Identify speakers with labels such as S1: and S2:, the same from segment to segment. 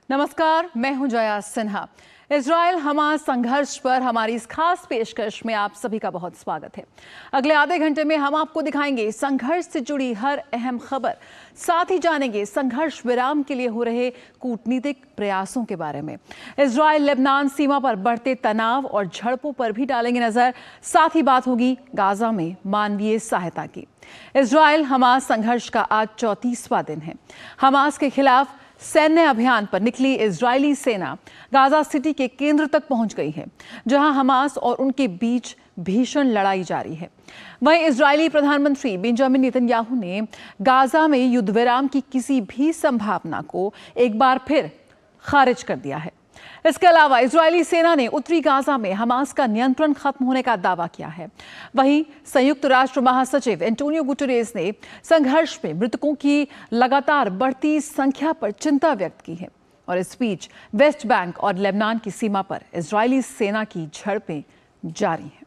S1: नमस्कार, मैं हूं जया सिन्हा। इजराइल हमास संघर्ष पर हमारी इस खास पेशकश में आप सभी का बहुत स्वागत है। अगले आधे घंटे में हम आपको दिखाएंगे संघर्ष से जुड़ी हर अहम खबर, साथ ही जानेंगे संघर्ष विराम के लिए हो रहे कूटनीतिक प्रयासों के बारे में। इजराइल लेबनान सीमा पर बढ़ते तनाव और झड़पों पर भी डालेंगे नजर। साथ ही बात होगी गाजा में मानवीय सहायता की। इजराइल हमास संघर्ष का आज 34वां दिन है। हमास के खिलाफ सैन्य अभियान पर निकली इजरायली सेना गाजा सिटी के केंद्र तक पहुंच गई है, जहां हमास और उनके बीच भीषण लड़ाई जारी है। वहीं इजरायली प्रधानमंत्री बेंजामिन नेतन्याहू ने गाजा में युद्ध विराम की किसी भी संभावना को एक बार फिर खारिज कर दिया है। इसके अलावा इजरायली सेना ने उत्तरी गाजा में हमास का नियंत्रण खत्म होने का दावा किया है। वहीं संयुक्त राष्ट्र महासचिव एंटोनियो गुटेरेस ने संघर्ष में मृतकों की लगातार बढ़ती संख्या पर चिंता व्यक्त की है। और इस बीच वेस्ट बैंक और लेबनान की सीमा पर इजरायली सेना की झड़पें जारी हैं।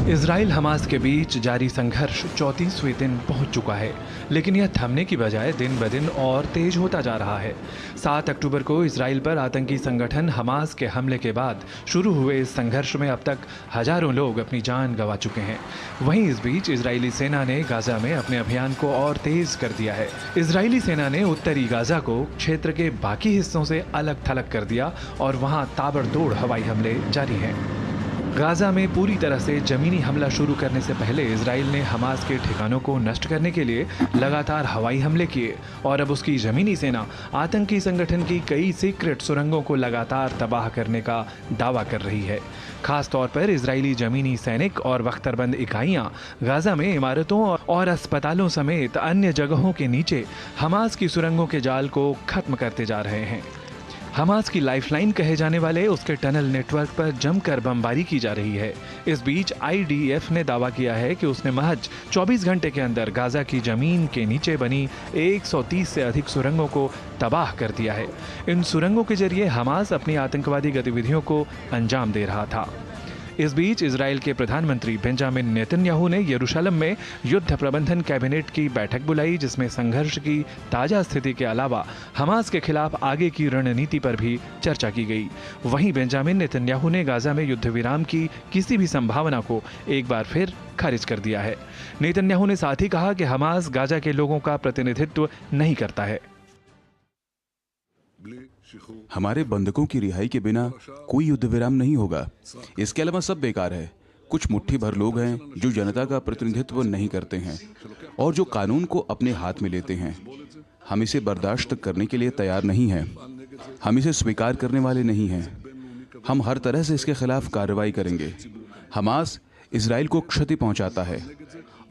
S2: इजराइल हमास के बीच जारी संघर्ष 34वें दिन पहुंच चुका है, लेकिन यह थमने की बजाय दिन ब दिन और तेज होता जा रहा है। 7 अक्टूबर को इजराइल पर आतंकी संगठन हमास के हमले के बाद शुरू हुए इस संघर्ष में अब तक हजारों लोग अपनी जान गंवा चुके हैं। वहीं इस बीच इजरायली सेना ने गाजा में अपने अभियान को और तेज कर दिया है। इजरायली सेना ने उत्तरी गाजा को क्षेत्र के बाकी हिस्सों से अलग थलग कर दिया और वहां ताबड़तोड़ हवाई हमले जारी हैं। गाजा में पूरी तरह से जमीनी हमला शुरू करने से पहले इजराइल ने हमास के ठिकानों को नष्ट करने के लिए लगातार हवाई हमले किए और अब उसकी जमीनी सेना आतंकी संगठन की कई सीक्रेट सुरंगों को लगातार तबाह करने का दावा कर रही है। खास तौर पर इजरायली जमीनी सैनिक और बख्तरबंद इकाइयां गाजा में इमारतों और अस्पतालों समेत अन्य जगहों के नीचे हमास की सुरंगों के जाल को खत्म करते जा रहे हैं। हमास की लाइफलाइन कहे जाने वाले उसके टनल नेटवर्क पर जमकर बमबारी की जा रही है। इस बीच आईडीएफ ने दावा किया है कि उसने महज 24 घंटे के अंदर गाजा की जमीन के नीचे बनी 130 से अधिक सुरंगों को तबाह कर दिया है। इन सुरंगों के जरिए हमास अपनी आतंकवादी गतिविधियों को अंजाम दे रहा था। इस बीच इजराइल के प्रधानमंत्री बेंजामिन नेतन्याहू ने यरूशलेम में युद्ध प्रबंधन कैबिनेट की बैठक बुलाई, जिसमें संघर्ष की ताजा स्थिति के अलावा हमास के खिलाफ आगे की रणनीति पर भी चर्चा की गई। वहीं बेंजामिन नेतन्याहू ने गाजा में युद्ध विराम की किसी भी संभावना को एक बार फिर खारिज कर दिया है। नेतन्याहू ने साथ ही कहा कि हमास गाजा के लोगों का प्रतिनिधित्व नहीं करता है।
S3: हमारे बंधकों की रिहाई के बिना कोई युद्ध विराम नहीं होगा। इसके अलावा सब बेकार है। कुछ मुट्ठी भर लोग हैं जो जनता का प्रतिनिधित्व नहीं करते हैं और जो कानून को अपने हाथ में लेते हैं। हम इसे बर्दाश्त करने के लिए तैयार नहीं हैं। हम इसे स्वीकार करने वाले नहीं हैं। हम हर तरह से इसके खिलाफ कार्रवाई करेंगे। हमास इजराइल को क्षति पहुंचाता है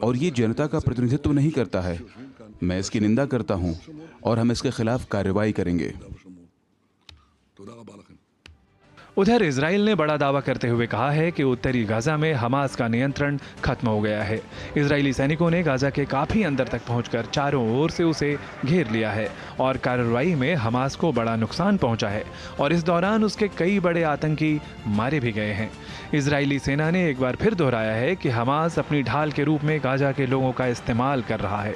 S3: और ये जनता का प्रतिनिधित्व नहीं करता है। मैं इसकी निंदा करता हूं और हम इसके खिलाफ कार्रवाई करेंगे।
S2: उधर इजराइल ने बड़ा दावा करते हुए कहा है कि उत्तरी गाजा में हमास का नियंत्रण खत्म हो गया है। इजरायली सैनिकों ने गाजा के काफी अंदर तक पहुंचकर चारों ओर से उसे घेर लिया है और कार्रवाई में हमास को बड़ा नुकसान पहुंचा है और इस दौरान उसके कई बड़े आतंकी मारे भी गए हैं। इजरायली सेना ने एक बार फिर दोहराया है कि हमास अपनी ढाल के रूप में गाजा के लोगों का इस्तेमाल कर रहा है।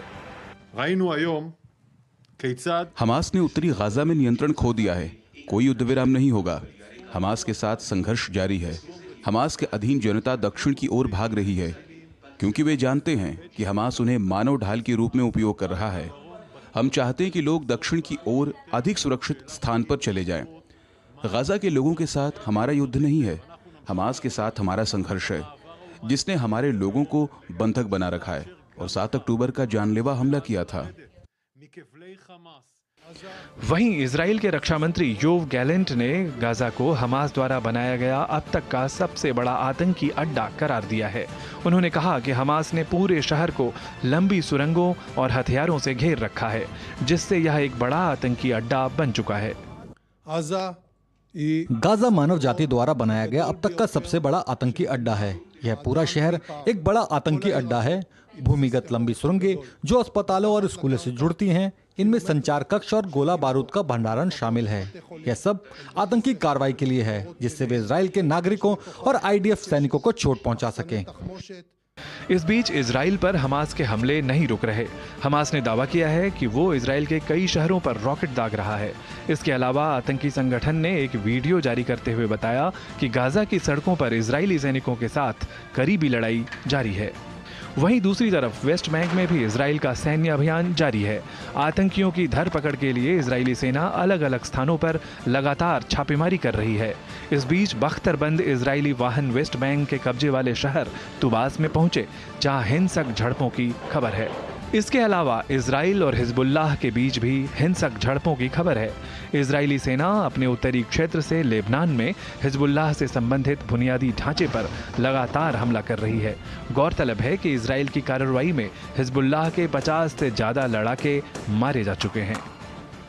S3: हमास ने उत्तरी गाजा में नियंत्रण खो दिया है। कोई युद्ध विराम नहीं होगा। हमास के साथ संघर्ष जारी है। हमास के अधीन जनता दक्षिण की ओर भाग रही है क्योंकि वे जानते हैं कि हमास उन्हें मानव ढाल के रूप में उपयोग कर रहा है। हम चाहते हैं कि लोग दक्षिण की ओर अधिक सुरक्षित स्थान पर चले जाएं। गाजा के लोगों के साथ हमारा युद्ध नहीं है। हमास के साथ हमारा संघर्ष है, जिसने हमारे लोगों को बंधक बना रखा है और 7 अक्टूबर का जानलेवा हमला किया था।
S2: वहीं इजराइल के रक्षा मंत्री योव गैलेंट ने गाजा को हमास द्वारा बनाया गया अब तक का सबसे बड़ा आतंकी अड्डा करार दिया है। उन्होंने कहा कि हमास ने पूरे शहर को लंबी सुरंगों और हथियारों से घेर रखा है, जिससे यह एक बड़ा आतंकी अड्डा बन चुका है।
S4: गाजा मानव जाति द्वारा बनाया गया अब तक का सबसे बड़ा आतंकी अड्डा है। यह पूरा शहर एक बड़ा आतंकी अड्डा है। भूमिगत लंबी सुरंगें जो अस्पतालों और स्कूलों से जुड़ती हैं, इनमें संचार कक्ष और गोला बारूद का भंडारण शामिल है। यह सब आतंकी कार्रवाई के लिए है, जिससे वे इजराइल के नागरिकों और आईडीएफ सैनिकों को चोट पहुंचा सकें।
S2: इस बीच इजराइल पर हमास के हमले नहीं रुक रहे। हमास ने दावा किया है कि वो इजराइल के कई शहरों पर रॉकेट दाग रहा है। इसके अलावा आतंकी संगठन ने एक वीडियो जारी करते हुए बताया कि गाजा की सड़कों पर इजरायली सैनिकों के साथ करीबी लड़ाई जारी है। वहीं दूसरी तरफ वेस्ट बैंक में भी इजराइल का सैन्य अभियान जारी है। आतंकियों की धरपकड़ के लिए इजरायली सेना अलग अलग स्थानों पर लगातार छापेमारी कर रही है। इस बीच बख्तरबंद इजरायली वाहन वेस्ट बैंक के कब्जे वाले शहर तुबास में पहुंचे, जहां हिंसक झड़पों की खबर है। इसके अलावा इजराइल और हिजबुल्लाह के बीच भी हिंसक झड़पों की खबर है। इजरायली सेना अपने उत्तरी क्षेत्र से लेबनान में हिजबुल्लाह से संबंधित बुनियादी ढांचे पर लगातार हमला कर रही है। गौरतलब है कि इजराइल की कार्रवाई में हिजबुल्लाह के 50 से ज्यादा लड़ाके मारे जा चुके हैं।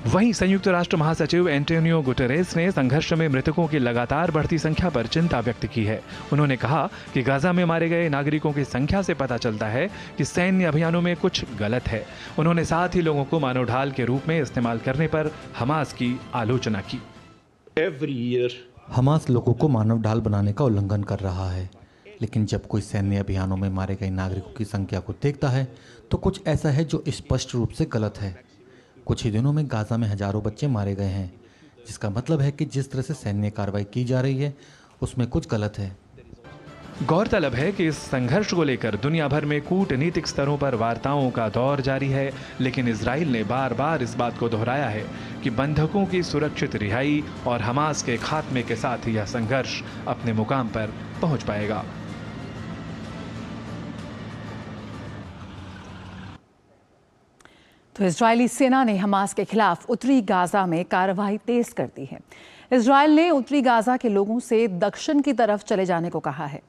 S2: वहीं संयुक्त राष्ट्र महासचिव एंटोनियो गुटेरेस ने संघर्ष में मृतकों की लगातार बढ़ती संख्या पर चिंता व्यक्त की है। उन्होंने कहा कि गाजा में मारे गए नागरिकों की संख्या से पता चलता है कि सैन्य अभियानों में कुछ गलत है। उन्होंने साथ ही लोगों को मानव ढाल के रूप में इस्तेमाल करने पर हमास की आलोचना की।
S4: हमास लोगों को मानव ढाल बनाने का उल्लंघन कर रहा है, लेकिन जब कोई सैन्य अभियानों में मारे गए नागरिकों की संख्या को देखता है तो कुछ ऐसा है जो स्पष्ट रूप से गलत है। कुछ ही दिनों में गाजा में हजारों बच्चे मारे गए हैं, जिसका मतलब है कि जिस तरह से सैन्य कार्रवाई की जा रही है उसमें कुछ गलत है।
S2: गौरतलब है कि इस संघर्ष को लेकर दुनिया भर में कूटनीतिक स्तरों पर वार्ताओं का दौर जारी है, लेकिन इजराइल ने बार बार इस बात को दोहराया है कि बंधकों की सुरक्षित रिहाई और हमास के खात्मे के साथ ही यह संघर्ष अपने मुकाम पर पहुंच पाएगा।
S1: तो इजरायली सेना ने हमास के खिलाफ उत्तरी गाजा में कार्रवाई तेज कर दी है। इजरायल ने उत्तरी गाजा के लोगों से दक्षिण की तरफ चले जाने को कहा है।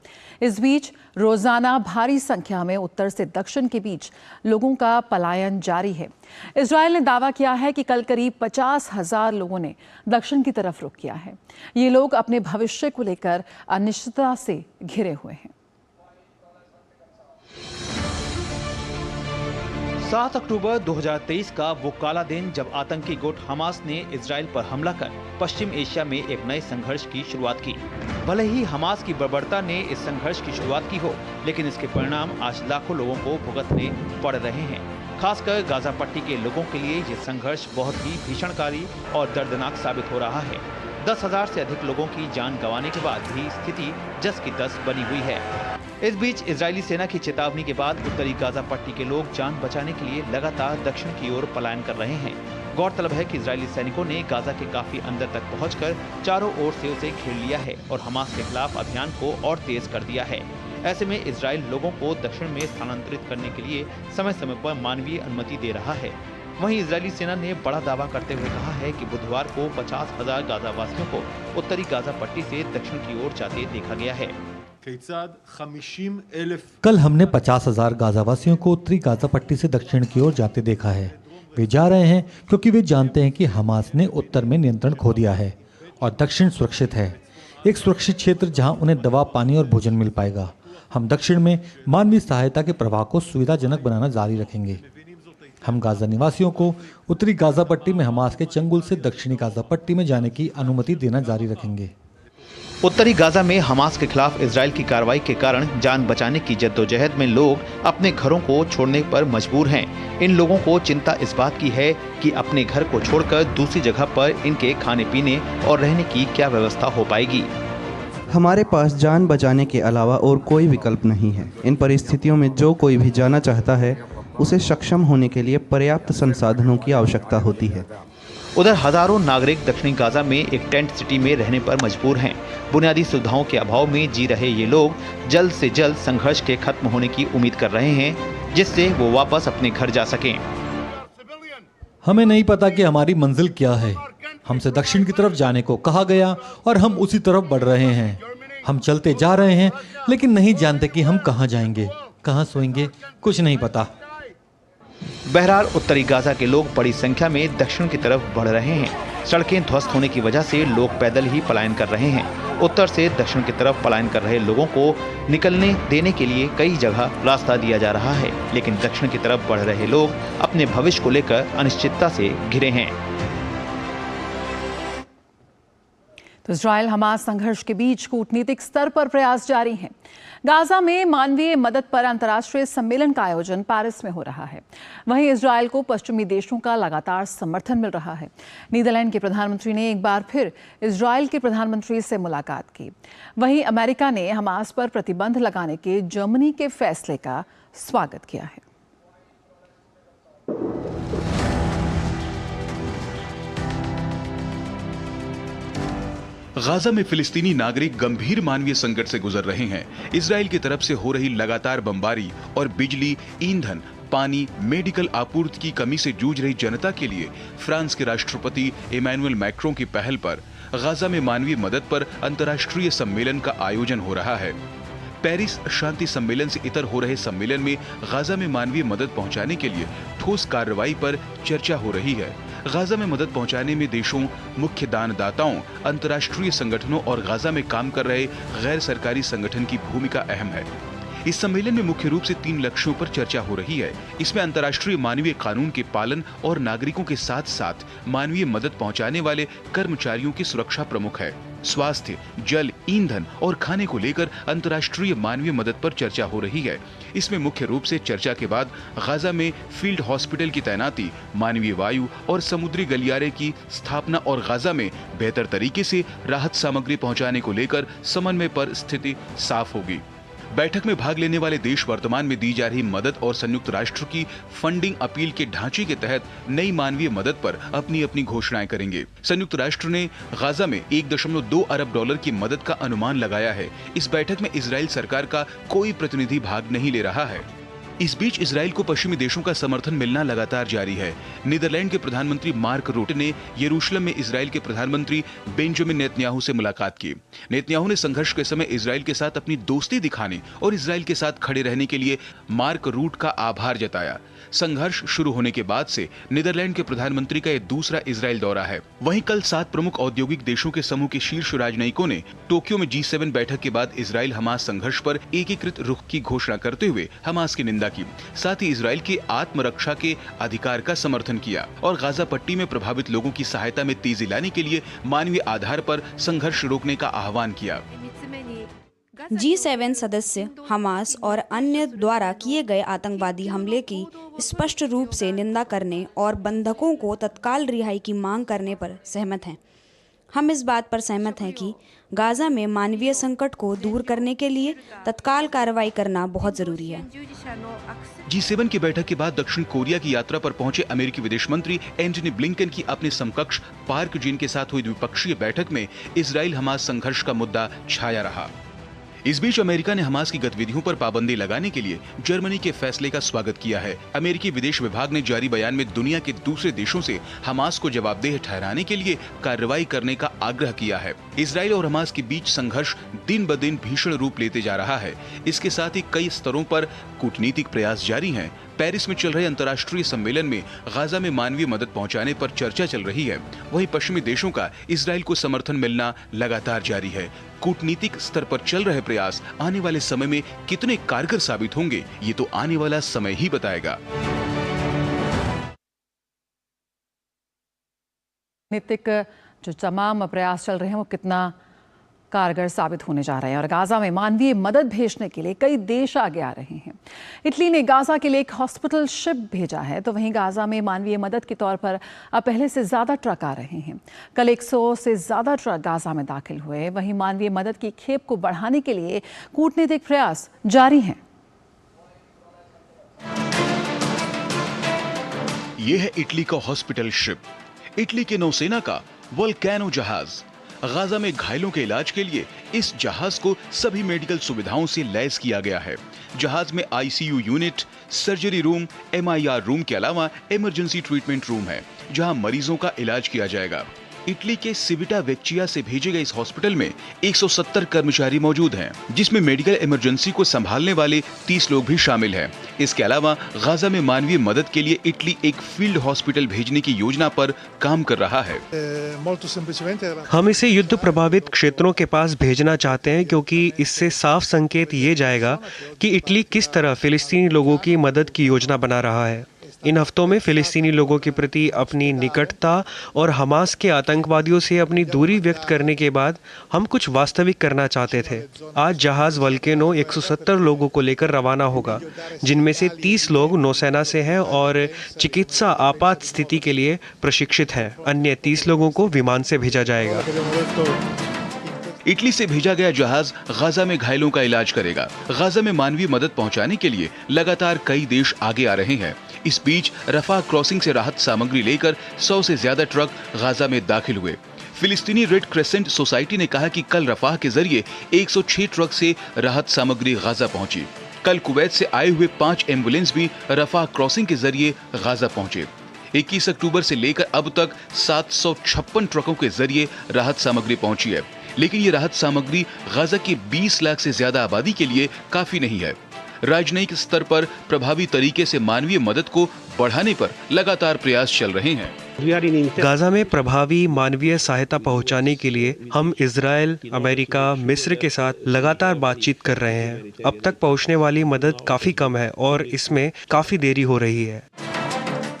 S1: इस बीच रोजाना भारी संख्या में उत्तर से दक्षिण के बीच लोगों का पलायन जारी है। इजरायल ने दावा किया है कि कल करीब 50,000 लोगों ने दक्षिण की तरफ रुख किया है। ये लोग अपने भविष्य को लेकर अनिश्चितता से घिरे हुए हैं।
S5: 7 अक्टूबर 2023 का वो काला दिन जब आतंकी गुट हमास ने इजराइल पर हमला कर पश्चिम एशिया में एक नए संघर्ष की शुरुआत की। भले ही हमास की बर्बरता ने इस संघर्ष की शुरुआत की हो, लेकिन इसके परिणाम आज लाखों लोगों को भुगतने पड़ रहे हैं। खासकर गाजा पट्टी के लोगों के लिए ये संघर्ष बहुत ही भीषणकारी और दर्दनाक साबित हो रहा है। 10,000 से अधिक लोगों की जान गंवाने के बाद भी स्थिति जस की तस बनी हुई है। इस बीच इजरायली सेना की चेतावनी के बाद उत्तरी गाजा पट्टी के लोग जान बचाने के लिए लगातार दक्षिण की ओर पलायन कर रहे हैं। गौरतलब है कि इजरायली सैनिकों ने गाजा के काफी अंदर तक पहुंचकर चारों ओर से उसे घेर लिया है और हमास के खिलाफ अभियान को और तेज कर दिया है। ऐसे में इजराइल लोगों को दक्षिण में स्थानांतरित करने के लिए समय समय पर मानवीय अनुमति दे रहा है। वहीं इजरायली सेना ने बड़ा दावा करते हुए कहा है कि बुधवार को 50,000 गाजा वासियों को उत्तरी गाजा पट्टी से दक्षिण की ओर जाते देखा गया है।
S4: कल हमने 50,000 गाजावासियों को उत्तरी गाजा पट्टी से दक्षिण की ओर जाते देखा है। वे जा रहे हैं क्योंकि वे जानते हैं कि हमास ने उत्तर में नियंत्रण खो दिया है और दक्षिण सुरक्षित है, एक सुरक्षित क्षेत्र जहां उन्हें दवा, पानी और भोजन मिल पाएगा। हम दक्षिण में मानवीय सहायता के प्रवाह को सुविधाजनक बनाना जारी रखेंगे। हम गाजा निवासियों को उत्तरी गाजा पट्टी में हमास के चंगुल से दक्षिणी गाजा पट्टी में जाने की अनुमति देना जारी रखेंगे।
S5: उत्तरी गाजा में हमास के खिलाफ इजराइल की कार्रवाई के कारण जान बचाने की जद्दोजहद में लोग अपने घरों को छोड़ने पर मजबूर हैं। इन लोगों को चिंता इस बात की है कि अपने घर को छोड़कर दूसरी जगह पर इनके खाने पीने और रहने की क्या व्यवस्था हो पाएगी।
S6: हमारे पास जान बचाने के अलावा और कोई विकल्प नहीं है। इन परिस्थितियों में जो कोई भी जाना चाहता है उसे सक्षम होने के लिए पर्याप्त संसाधनों की आवश्यकता होती है।
S5: उधर हजारों नागरिक दक्षिणी गाजा में एक टेंट सिटी में रहने पर मजबूर हैं। बुनियादी सुविधाओं के अभाव में जी रहे ये लोग जल्द से जल्द संघर्ष के खत्म होने की उम्मीद कर रहे हैं, जिससे वो वापस अपने घर जा सकें।
S4: हमें नहीं पता कि हमारी मंजिल क्या है। हमसे दक्षिण की तरफ जाने को कहा गया और हम उसी तरफ बढ़ रहे हैं। हम चलते जा रहे हैं लेकिन नहीं जानते कि हम कहाँ जाएंगे, कहाँ सोएंगे, कुछ नहीं पता।
S5: बहरहाल उत्तरी गाजा के लोग बड़ी संख्या में दक्षिण की तरफ बढ़ रहे हैं। सड़कें ध्वस्त होने की वजह से लोग पैदल ही पलायन कर रहे हैं। उत्तर से दक्षिण की तरफ पलायन कर रहे लोगों को निकलने देने के लिए कई जगह रास्ता दिया जा रहा है, लेकिन दक्षिण की तरफ बढ़ रहे लोग अपने भविष्य को लेकर अनिश्चितता से घिरे हैं।
S1: तो इजराइल हमास संघर्ष के बीच कूटनीतिक स्तर पर प्रयास जारी हैं। गाजा में मानवीय मदद पर अंतर्राष्ट्रीय सम्मेलन का आयोजन पेरिस में हो रहा है। वहीं इजराइल को पश्चिमी देशों का लगातार समर्थन मिल रहा है। नीदरलैंड के प्रधानमंत्री ने एक बार फिर इजराइल के प्रधानमंत्री से मुलाकात की। वहीं अमेरिका ने हमास पर प्रतिबंध लगाने के जर्मनी के फैसले का स्वागत किया है।
S3: गाजा में फिलिस्तीनी नागरिक गंभीर मानवीय संकट से गुजर रहे हैं। इजराइल की तरफ से हो रही लगातार बमबारी और बिजली, ईंधन, पानी, मेडिकल आपूर्ति की कमी से जूझ रही जनता के लिए फ्रांस के राष्ट्रपति इमैनुअल मैक्रों की पहल पर गाजा में मानवीय मदद पर अंतर्राष्ट्रीय सम्मेलन का आयोजन हो रहा है। पेरिस शांति सम्मेलन से इतर हो रहे सम्मेलन में गाजा में मानवीय मदद पहुंचाने के लिए ठोस कार्रवाई पर चर्चा हो रही है। गाजा में मदद पहुंचाने में देशों, मुख्य दानदाताओं, अंतर्राष्ट्रीय संगठनों और गाजा में काम कर रहे गैर सरकारी संगठन की भूमिका अहम है। इस सम्मेलन में मुख्य रूप से 3 लक्ष्यों पर चर्चा हो रही है। इसमें अंतर्राष्ट्रीय मानवीय कानून के पालन और नागरिकों के साथ साथ मानवीय मदद पहुंचाने वाले कर्मचारियों की सुरक्षा प्रमुख है। स्वास्थ्य, जल, ईंधन और खाने को लेकर अंतर्राष्ट्रीय मानवीय मदद पर चर्चा हो रही है। इसमें मुख्य रूप से चर्चा के बाद गाजा में फील्ड हॉस्पिटल की तैनाती, मानवीय वायु और समुद्री गलियारे की स्थापना और गाजा में बेहतर तरीके से राहत सामग्री पहुंचाने को लेकर समन्वय पर स्थिति साफ होगी। बैठक में भाग लेने वाले देश वर्तमान में दी जा रही मदद और संयुक्त राष्ट्र की फंडिंग अपील के ढांचे के तहत नई मानवीय मदद पर अपनी अपनी घोषणाएं करेंगे। संयुक्त राष्ट्र ने गाजा में 1.2 अरब डॉलर की मदद का अनुमान लगाया है। इस बैठक में इजराइल सरकार का कोई प्रतिनिधि भाग नहीं ले रहा है। इस बीच इजराइल को पश्चिमी देशों का समर्थन मिलना लगातार जारी है। नीदरलैंड के प्रधानमंत्री मार्क रूटे ने यरूशलेम में इजराइल के प्रधानमंत्री बेंजामिन नेतन्याहू से मुलाकात की। नेतन्याहू ने संघर्ष के समय इजराइल के साथ अपनी दोस्ती दिखाने और इजराइल के साथ खड़े रहने के लिए मार्क रूट का आभार जताया। संघर्ष शुरू होने के बाद से नीदरलैंड के प्रधानमंत्री का यह दूसरा इजराइल दौरा है। वहीं कल 7 प्रमुख औद्योगिक देशों के समूह के शीर्ष राजनयिकों ने टोक्यो में G7 बैठक के बाद इजराइल हमास संघर्ष पर एकीकृत रुख की घोषणा करते हुए हमास की निंदा की। साथ ही इजराइल के आत्मरक्षा के अधिकार का समर्थन किया और गाजा पट्टी में प्रभावित लोगों की सहायता में तेजी लाने के लिए मानवीय आधार पर संघर्ष रोकने का आह्वान किया।
S7: G7 सदस्य हमास और अन्य द्वारा किए गए आतंकवादी हमले की स्पष्ट रूप से निंदा करने और बंधकों को तत्काल रिहाई की मांग करने पर सहमत हैं। हम इस बात पर सहमत हैं कि गाजा में मानवीय संकट को दूर करने के लिए तत्काल कार्रवाई करना बहुत जरूरी है।
S3: G7 की बैठक के बाद दक्षिण कोरिया की यात्रा पर पहुंचे अमेरिकी विदेश मंत्री एंटनी ब्लिंकन की अपने समकक्ष पार्क जिन के साथ हुई द्विपक्षीय बैठक में इजराइल हमास संघर्ष का मुद्दा छाया रहा। इस बीच अमेरिका ने हमास की गतिविधियों पर पाबंदी लगाने के लिए जर्मनी के फैसले का स्वागत किया है। अमेरिकी विदेश विभाग ने जारी बयान में दुनिया के दूसरे देशों से हमास को जवाबदेह ठहराने के लिए कार्रवाई करने का आग्रह किया है। इजराइल और हमास के बीच संघर्ष दिन ब दिन भीषण रूप लेते जा रहा है। इसके साथ ही कई स्तरों पर कूटनीतिक प्रयास जारी हैं। पेरिस में चल रहे अंतर्राष्ट्रीय सम्मेलन में गाजा में मानवीय मदद पहुंचाने पर चर्चा चल रही है। वहीं पश्चिमी देशों का इजराइल को समर्थन मिलना लगातार जारी है। कूटनीतिक स्तर पर चल रहे प्रयास आने वाले समय में कितने कारगर साबित होंगे, ये तो आने वाला समय ही बताएगा।
S1: कूटनीतिक जो तमाम प्रयास चल रहे हैं वो कितना कारगर साबित होने जा रहे हैं और गाजा में मानवीय मदद भेजने के लिए कई देश आगे आ रहे हैं। इटली ने गाजा के लिए एक हॉस्पिटल शिप भेजा है, तो वहीं गाजा में मानवीय मदद के तौर पर अब पहले से ज़्यादा ट्रक आ रहे हैं। कल 100 से ज़्यादा ट्रक गाजा में दाखिल हुए। वहीं मानवीय मदद की खेप को बढ़ाने के लिए कूटनीतिक प्रयास जारी हैं।
S3: यह है इटली का हॉस्पिटल शिप, इटली के नौसेना का वोल्केनो जहाज। गाजा में घायलों के इलाज के लिए इस जहाज को सभी मेडिकल सुविधाओं से लैस किया गया है। जहाज में ICU unit, surgery room, MIR room के अलावा इमरजेंसी ट्रीटमेंट रूम है, जहां मरीजों का इलाज किया जाएगा। इटली के सिविटा वेक्चिया से भेजे गए इस हॉस्पिटल में 170 कर्मचारी मौजूद हैं, जिसमें मेडिकल इमरजेंसी को संभालने वाले 30 लोग भी शामिल हैं। इसके अलावा गाजा में मानवीय मदद के लिए इटली एक फील्ड हॉस्पिटल भेजने की योजना पर काम कर रहा है।
S8: हम इसे युद्ध प्रभावित क्षेत्रों के पास भेजना चाहते हैं, क्योंकि इससे साफ संकेत ये जाएगा कि इटली किस तरह फिलिस्तीनी लोगों की मदद की योजना बना रहा है। इन हफ्तों में फिलिस्तीनी लोगों के प्रति अपनी निकटता और हमास के आतंकवादियों से अपनी दूरी व्यक्त करने के बाद हम कुछ वास्तविक करना चाहते थे। आज जहाज वल्केनो 170 लोगों को लेकर रवाना होगा, जिनमें से 30 लोग नौसेना से हैं और चिकित्सा आपात स्थिति के लिए प्रशिक्षित हैं। अन्य 30 लोगों को विमान से भेजा जाएगा।
S3: इटली से भेजा गया जहाज गाजा में घायलों का इलाज करेगा। गाजा में मानवीय मदद पहुंचाने के लिए लगातार कई देश आगे आ रहे हैं। इस बीच रफा क्रॉसिंग से राहत सामग्री लेकर 100 से ज्यादा ट्रक गाजा में दाखिल हुए। फिलिस्तीनी रेड क्रेसेंट सोसाइटी ने कहा कि कल रफाह के जरिए 106 ट्रक से राहत सामग्री गाजा पहुंची। कल कुवैत से आए हुए 5 एम्बुलेंस भी रफा क्रॉसिंग के जरिए गाजा पहुंचे। 21 अक्टूबर से लेकर अब तक 756 ट्रकों के जरिए राहत सामग्री पहुंची है, लेकिन ये राहत सामग्री गाजा की 20 लाख से ज्यादा आबादी के लिए काफी नहीं है। राजनयिक स्तर पर प्रभावी तरीके से मानवीय मदद को बढ़ाने पर लगातार प्रयास चल रहे हैं।
S8: गाजा में प्रभावी मानवीय सहायता पहुंचाने के लिए हम इजराइल, अमेरिका, मिस्र के साथ लगातार बातचीत कर रहे हैं। अब तक पहुंचने वाली मदद काफी कम है और इसमें काफी देरी हो रही है।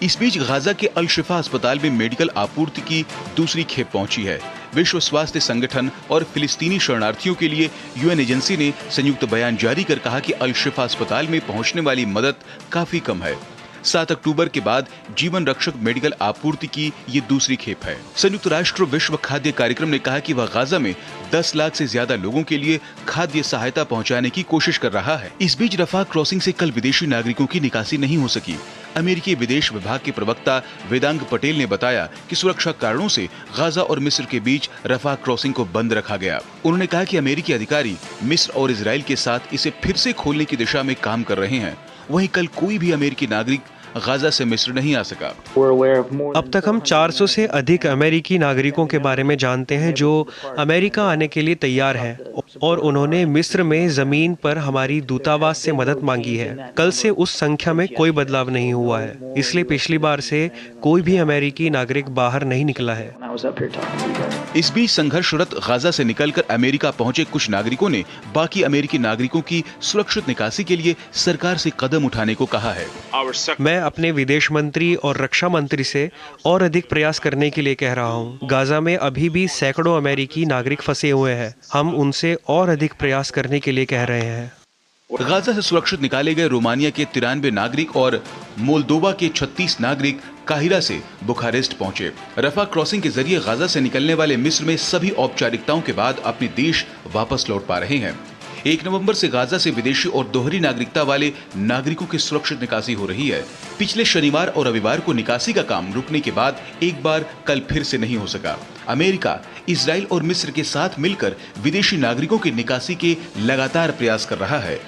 S3: इस बीच गाजा के अल शिफा अस्पताल में मेडिकल आपूर्ति की दूसरी खेप पहुंची है। विश्व स्वास्थ्य संगठन और फिलिस्तीनी शरणार्थियों के लिए यूएन एजेंसी ने संयुक्त बयान जारी कर कहा कि अल शिफा अस्पताल में पहुंचने वाली मदद काफी कम है। 7 अक्टूबर के बाद जीवन रक्षक मेडिकल आपूर्ति की ये दूसरी खेप है। संयुक्त राष्ट्र विश्व खाद्य कार्यक्रम ने कहा कि वह गाजा में 10 लाख से ज्यादा लोगों के लिए खाद्य सहायता पहुंचाने की कोशिश कर रहा है। इस बीच रफा क्रॉसिंग से कल विदेशी नागरिकों की निकासी नहीं हो सकी। अमेरिकी विदेश विभाग के प्रवक्ता वेदांग पटेल ने बताया कि सुरक्षा कारणों से गाजा और मिस्र के बीच रफा क्रॉसिंग को बंद रखा गया। उन्होंने कहा कि अमेरिकी अधिकारी मिस्र और इजराइल के साथ इसे फिर से खोलने की दिशा में काम कर रहे हैं। वहीं कल कोई भी अमेरिकी नागरिक गाजा से मिस्र नहीं आ सका।
S8: अब तक हम 400 से अधिक अमेरिकी नागरिकों के बारे में जानते हैं जो अमेरिका आने के लिए तैयार हैं और उन्होंने मिस्र में जमीन पर हमारी दूतावास से मदद मांगी है। कल से उस संख्या में कोई बदलाव नहीं हुआ है, इसलिए पिछली बार से कोई भी अमेरिकी नागरिक बाहर नहीं निकला है।
S3: इस बीच संघर्षरत गाजा से निकलकर अमेरिका पहुंचे कुछ नागरिकों ने बाकी अमेरिकी नागरिकों की सुरक्षित निकासी के लिए सरकार से कदम उठाने को कहा है।
S8: मैं अपने विदेश मंत्री और रक्षा मंत्री से और अधिक प्रयास करने के लिए कह रहा हूं। गाजा में अभी भी सैकड़ों अमेरिकी नागरिक फंसे हुए हैं। हम उनसे और अधिक प्रयास करने के लिए कह रहे हैं।
S3: गाजा से सुरक्षित निकाले गए रोमानिया के 93 नागरिक और मोल्दोवा के 36 नागरिक काहिरा से बुखारेस्ट पहुंचे। रफा क्रॉसिंग के जरिए गाजा से निकलने वाले मिस्र में सभी औपचारिकताओं के बाद अपने देश वापस लौट पा रहे हैं। 1 नवंबर से गाजा से विदेशी और दोहरी नागरिकता वाले नागरिकों की सुरक्षित निकासी हो रही है। पिछले शनिवार और रविवार को निकासी का काम रुकने के बाद एक बार कल फिर से नहीं हो सका। अमेरिका, इजराइल और मिस्र के साथ मिलकर विदेशी नागरिकों की निकासी के लगातार प्रयास कर रहा है।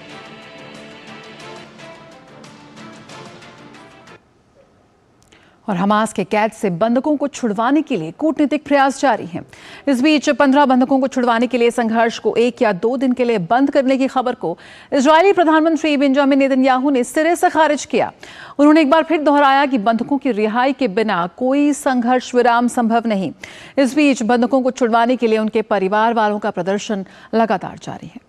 S1: और हमास के कैद से बंधकों को छुड़वाने के लिए कूटनीतिक प्रयास जारी हैं। इस बीच 15 बंधकों को छुड़वाने के लिए संघर्ष को 1 या 2 दिन के लिए बंद करने की खबर को इजरायली प्रधानमंत्री बेंजामिन नेतन्याहू ने सिरे से खारिज किया। उन्होंने एक बार फिर दोहराया कि बंधकों की रिहाई के बिना कोई संघर्ष विराम संभव नहीं। इस बीच बंधकों को छुड़वाने के लिए उनके परिवार वालों का प्रदर्शन लगातार जारी है।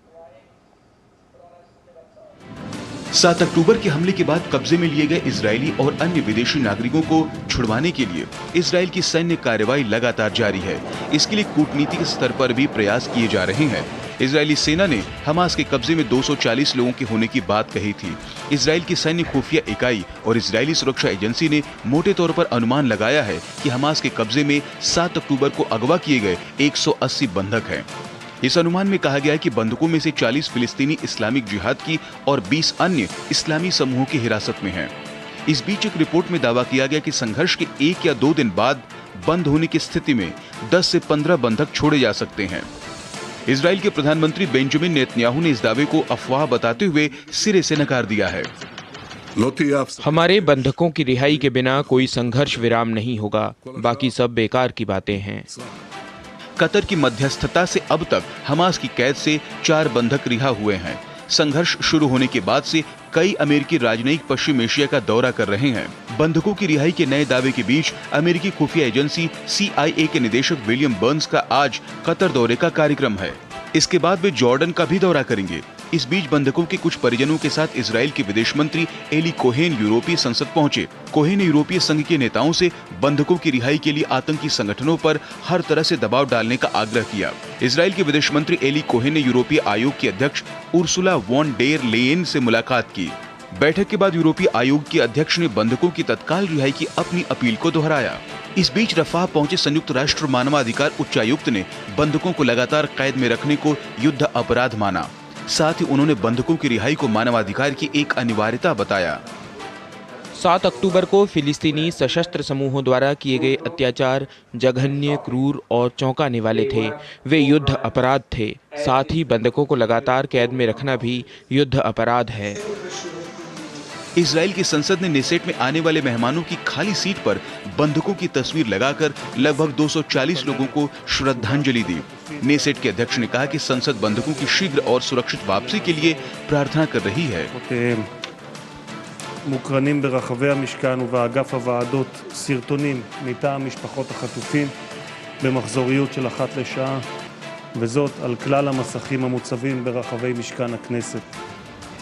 S3: 7 अक्टूबर के हमले के बाद कब्जे में लिए गए इजरायली और अन्य विदेशी नागरिकों को छुड़वाने के लिए इजरायल की सैन्य कार्रवाई लगातार जारी है। इसके लिए कूटनीतिक स्तर पर भी प्रयास किए जा रहे हैं। इजरायली सेना ने हमास के कब्जे में 240 लोगों के होने की बात कही थी। इजरायल की सैन्य खुफिया इकाई और इजरायली सुरक्षा एजेंसी ने मोटे तौर पर अनुमान लगाया है कि हमास के कब्जे में 7 अक्टूबर को अगवा किए गए 180 बंधक हैं। इस अनुमान में कहा गया है कि बंधकों में से 40 फिलिस्तीनी इस्लामिक जिहाद की और 20 अन्य इस्लामी समूहों की हिरासत में हैं। इस बीच एक रिपोर्ट में दावा किया गया कि संघर्ष के 1 या 2 दिन बाद बंद होने की स्थिति में 10 से 15 बंधक छोड़े जा सकते हैं। इजराइल के प्रधानमंत्री बेंजामिन नेतन्याहू ने इस दावे को अफवाह बताते हुए सिरे से नकार दिया है।
S9: हमारे बंधकों की रिहाई के बिना कोई संघर्ष विराम नहीं होगा, बाकी सब बेकार की बातें हैं।
S3: कतर की मध्यस्थता से अब तक हमास की कैद से 4 बंधक रिहा हुए हैं। संघर्ष शुरू होने के बाद से कई अमेरिकी राजनयिक पश्चिम एशिया का दौरा कर रहे हैं। बंधकों की रिहाई के नए दावे के बीच अमेरिकी खुफिया एजेंसी CIA के निदेशक विलियम बर्न्स का आज कतर दौरे का कार्यक्रम है। इसके बाद वे जॉर्डन का भी दौरा करेंगे। इस बीच बंधकों के कुछ परिजनों के साथ इजराइल के विदेश मंत्री एली कोहेन यूरोपीय संसद पहुंचे। कोहेन ने यूरोपीय संघ के नेताओं से बंधकों की रिहाई के लिए आतंकी संगठनों पर हर तरह से दबाव डालने का आग्रह किया। इजराइल के विदेश मंत्री एली कोहेन ने यूरोपीय आयोग की अध्यक्ष उर्सुला वॉन डेर लेयेन से मुलाकात की। बैठक के बाद यूरोपीय आयोग के अध्यक्ष ने बंधकों की तत्काल रिहाई की अपनी अपील को दोहराया। इस बीच रफाह पहुंचे संयुक्त राष्ट्र मानवाधिकार उच्चायुक्त ने बंधकों को लगातार कैद में रखने को युद्ध अपराध माना। साथ ही उन्होंने बंधकों की रिहाई को मानवाधिकार की एक अनिवार्यता बताया।
S9: 7 अक्टूबर को फिलिस्तीनी सशस्त्र समूहों द्वारा किए गए अत्याचार जघन्य, क्रूर और चौंकाने वाले थे। वे युद्ध अपराध थे। साथ ही बंधकों को लगातार कैद में रखना भी युद्ध अपराध है।
S3: इजराइल की संसद ने नेसेट में आने वाले मेहमानों की खाली सीट पर बंधकों की तस्वीर लगाकर लगभग 240 लोगों को श्रद्धांजलि दी। नेसेट के अध्यक्ष ने कहा कि संसद बंधकों की शीघ्र और सुरक्षित वापसी के लिए प्रार्थना कर रही है।
S10: מוקרנים ברחבי המשכן ובאגף הוועדות סרטונים מטעם משפחות החטופים במחזוריות של 1 לשעה, וזאת על כלל המסכים המוצבים ברחבי משכן הכנסת.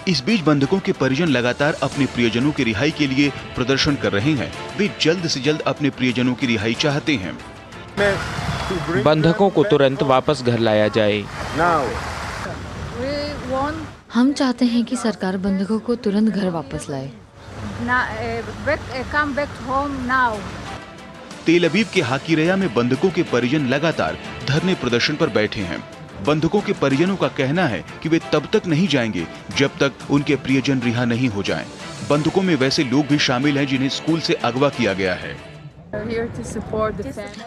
S3: इस बीच बंधकों के परिजन लगातार अपने प्रियजनों की रिहाई के लिए प्रदर्शन कर रहे हैं। वे जल्द से जल्द अपने प्रियजनों की रिहाई चाहते हैं।
S9: बंधकों को तुरंत वापस घर लाया जाए।
S11: हम चाहते हैं कि सरकार बंधकों को तुरंत घर वापस लाए।
S3: तेल अवीव के हाकिरया में बंधकों के परिजन लगातार धरने प्रदर्शन पर बैठे हैं। बंधकों के परिजनों का कहना है कि वे तब तक नहीं जाएंगे जब तक उनके प्रियजन रिहा नहीं हो जाएं। बंधकों में वैसे लोग भी शामिल हैं जिन्हें स्कूल से अगवा किया गया है।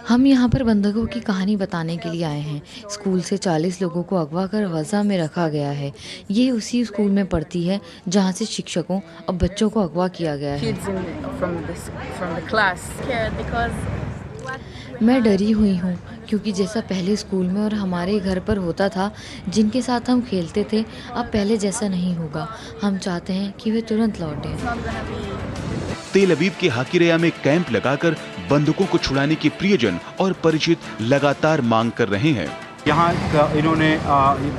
S11: हम यहाँ पर बंधकों की कहानी बताने के लिए आए हैं। स्कूल से 40 लोगों को अगवा कर गजा में रखा गया है। ये उसी स्कूल में पढ़ती है जहाँ से शिक्षकों और बच्चों को अगवा किया गया है। मैं डरी हुई हूँ क्योंकि जैसा पहले स्कूल में और हमारे घर पर होता था, जिनके साथ हम खेलते थे, अब पहले जैसा नहीं होगा। हम चाहते हैं कि वे तुरंत लौटें।
S3: तेल अवीव के हाकिरया में कैंप लगाकर बंधकों को छुड़ाने के प्रियजन और परिचित लगातार मांग कर रहे हैं।
S12: यहाँ इन्होंने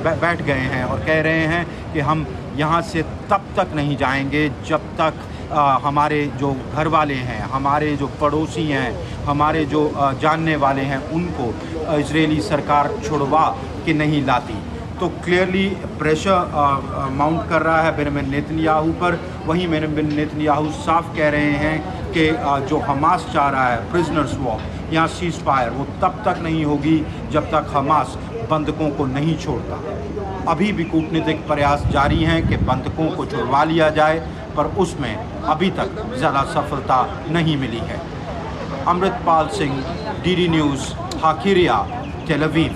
S12: बैठ गए हैं और कह रहे हैं कि हम यहाँ से तब तक नहीं जाएंगे जब तक हमारे जो घर वाले हैं, हमारे जो पड़ोसी हैं, हमारे जो जानने वाले हैं, उनको इजरायली सरकार छुड़वा के नहीं लाती। तो क्लियरली प्रेशर माउंट कर रहा है बेंजामिन नेतन्याहू पर। वहीं बेंजामिन नेतन्याहू साफ कह रहे हैं कि जो हमास चाह रहा है प्रिजनर्स वॉर, यहाँ सीज फायर, वो तब तक नहीं होगी जब तक हमास बंधकों को नहीं छोड़ता। अभी भी कूटनीतिक प्रयास जारी हैं कि बंधकों को छुड़वा लिया जाए, पर उसमें अभी तक ज़्यादा सफलता नहीं मिली है। अमृतपाल सिंह, डीडी न्यूज़, हाकिरया, तेल अवीव।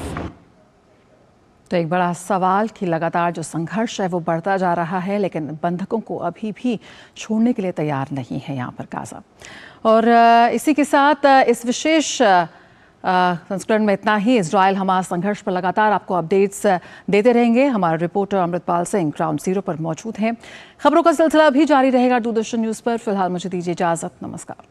S1: तो एक बड़ा सवाल कि लगातार जो संघर्ष है वो बढ़ता जा रहा है, लेकिन बंधकों को अभी भी छोड़ने के लिए तैयार नहीं है यहाँ पर गाजा। और इसी के साथ इस विशेष संस्करण में इतना ही। इजराइल हमास संघर्ष पर लगातार आपको अपडेट्स देते रहेंगे। हमारे reporter Amritpal Singh ground zero पर मौजूद हैं। खबरों का सिलसिला भी जारी रहेगा दूरदर्शन न्यूज़ पर। फिलहाल मुझे दीजिए इजाज़त। नमस्कार।